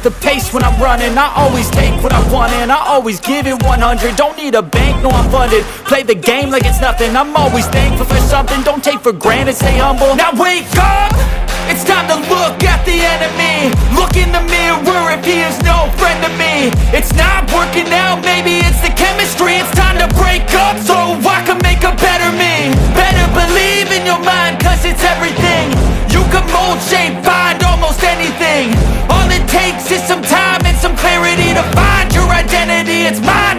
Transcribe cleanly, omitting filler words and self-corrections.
the pace when I'm running. I always take what I want and I always give it 100. Don't need a bank, no I'm funded. Play the game like it's nothing. I'm always thankful for something. Don't take for granted, stay humble. Now wake up, it's time to look at the enemy. Look in the mirror if he is no friend to me. It's not working out, maybe it's the chemistry. It's time to break up so I can make a better me. Better believe in your mind, cause it's everything. You can mold, shape, find almost anything. All it takes is some time and some clarity to find your identity. It's mine.